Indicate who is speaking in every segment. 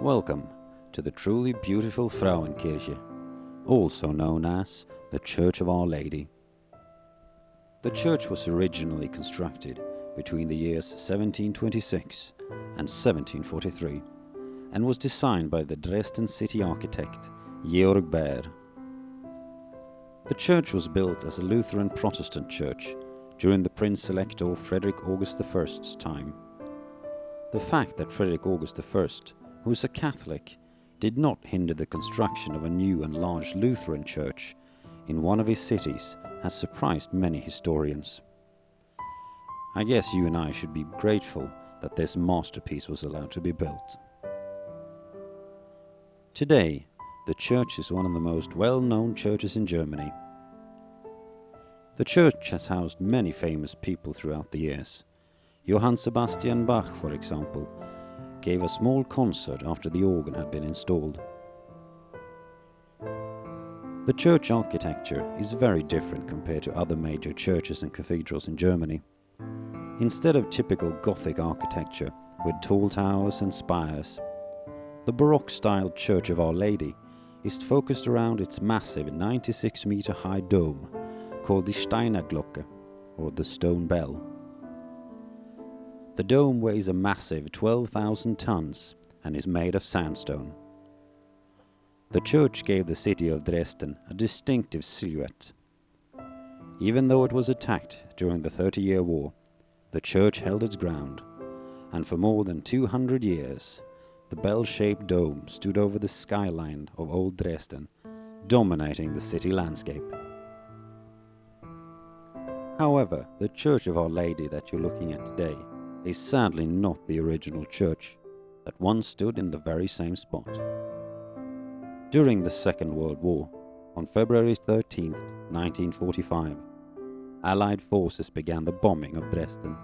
Speaker 1: Welcome to the truly beautiful Frauenkirche, also known as the Church of Our Lady. The church was originally constructed between the years 1726 and 1743 and was designed by the Dresden city architect Georg Baer. The church was built as a Lutheran Protestant church during the Prince Elector Frederick August I's time. The fact that Frederick August I, who was a Catholic, did not hinder the construction of a new and large Lutheran church in one of his cities has surprised many historians. I guess you and I should be grateful that this masterpiece was allowed to be built. Today, the church is one of the most well-known churches in Germany. The church has housed many famous people throughout the years. Johann Sebastian Bach, for example, gave a small concert after the organ had been installed. The church architecture is very different compared to other major churches and cathedrals in Germany. Instead of typical Gothic architecture with tall towers and spires, the Baroque-styled Church of Our Lady is focused around its massive 96-meter high dome called the Steinerglocke, or the stone bell. The dome weighs a massive 12,000 tons and is made of sandstone. The church gave the city of Dresden a distinctive silhouette. Even though it was attacked during the 30-Year War, the church held its ground, and for more than 200 years, the bell-shaped dome stood over the skyline of old Dresden, dominating the city landscape. However, the Church of Our Lady that you're looking at today is sadly not the original church that once stood in the very same spot. During the Second World War, on February 13, 1945, Allied forces began the bombing of Dresden.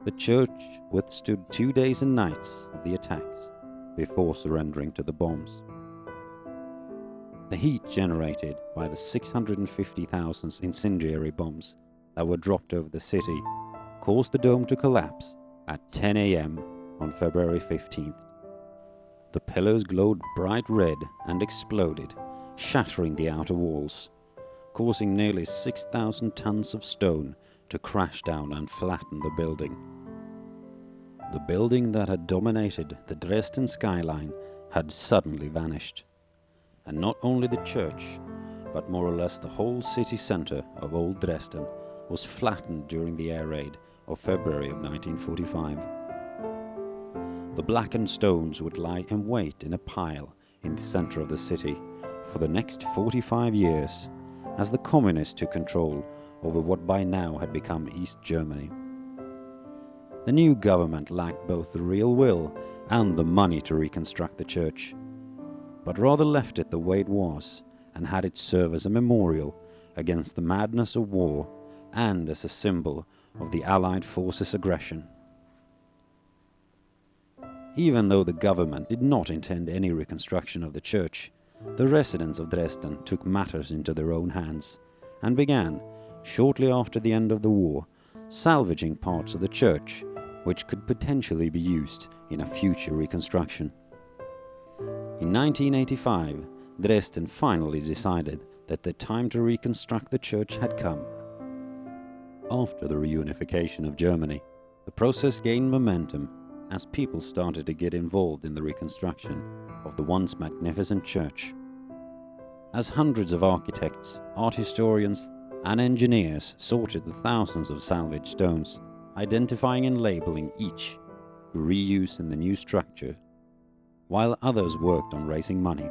Speaker 1: The church withstood 2 days and nights of the attacks before surrendering to the bombs. The heat generated by the 650,000 incendiary bombs that were dropped over the city caused the dome to collapse at 10 a.m. on February 15th. The pillars glowed bright red and exploded, shattering the outer walls, causing nearly 6,000 tons of stone to crash down and flatten the building. The building that had dominated the Dresden skyline had suddenly vanished, and not only the church, but more or less the whole city center of old Dresden was flattened during the air raid of February of 1945. The blackened stones would lie in wait in a pile in the center of the city for the next 45 years as the communists took control over what by now had become East Germany. The new government lacked both the real will and the money to reconstruct the church, but rather left it the way it was and had it serve as a memorial against the madness of war and as a symbol of the Allied forces' aggression. Even though the government did not intend any reconstruction of the church, the residents of Dresden took matters into their own hands and began, shortly after the end of the war, salvaging parts of the church which could potentially be used in a future reconstruction. In 1985, Dresden finally decided that the time to reconstruct the church had come. After the reunification of Germany, the process gained momentum as people started to get involved in the reconstruction of the once magnificent church. As hundreds of architects, art historians, and engineers sorted the thousands of salvaged stones, identifying and labeling each for reuse in the new structure, while others worked on raising money.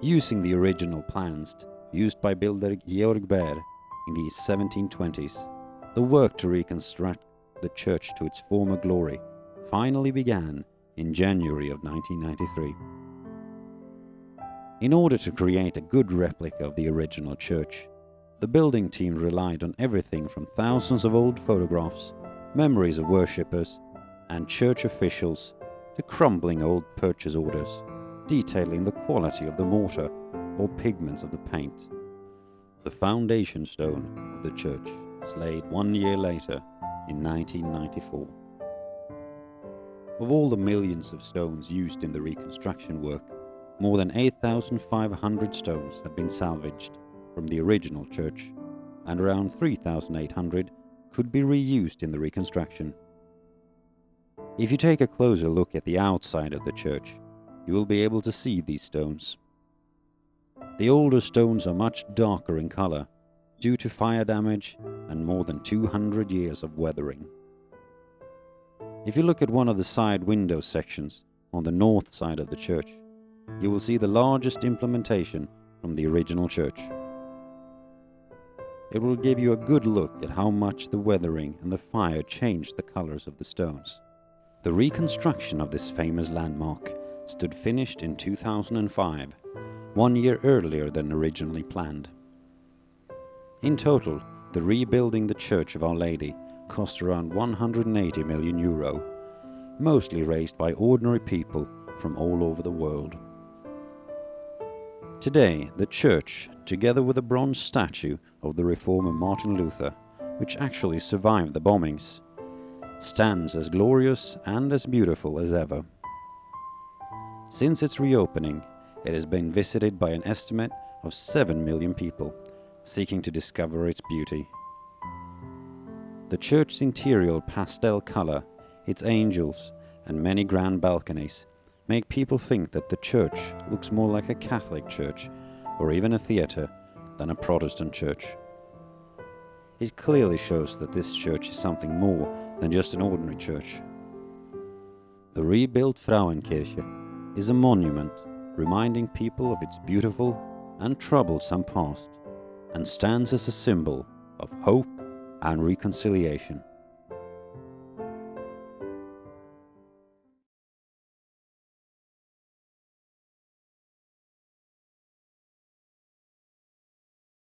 Speaker 1: Using the original plans used by builder Georg Baer in the 1720s, the work to reconstruct the church to its former glory finally began in January of 1993. In order to create a good replica of the original church, the building team relied on everything from thousands of old photographs, memories of worshippers, and church officials to crumbling old purchase orders, detailing the quality of the mortar or pigments of the paint. The foundation stone of the church was laid 1 year later in 1994. Of all the millions of stones used in the reconstruction work, more than 8,500 stones have been salvaged from the original church, and around 3,800 could be reused in the reconstruction. If you take a closer look at the outside of the church, you will be able to see these stones. The older stones are much darker in color due to fire damage and more than 200 years of weathering. If you look at one of the side window sections on the north side of the church, you will see the largest implementation from the original church. It will give you a good look at how much the weathering and the fire changed the colors of the stones. The reconstruction of this famous landmark stood finished in 2005, 1 year earlier than originally planned. In total, the rebuilding the Church of Our Lady cost around 180 million euro, mostly raised by ordinary people from all over the world. Today, the church, together with a bronze statue of the reformer Martin Luther, which actually survived the bombings, stands as glorious and as beautiful as ever. Since its reopening, it has been visited by an estimate of 7 million people, seeking to discover its beauty. The church's interior pastel color, its angels, and many grand balconies make people think that the church looks more like a Catholic church or even a theater than a Protestant church. It clearly shows that this church is something more than just an ordinary church. The rebuilt Frauenkirche is a monument reminding people of its beautiful and troublesome past, and stands as a symbol of hope and reconciliation.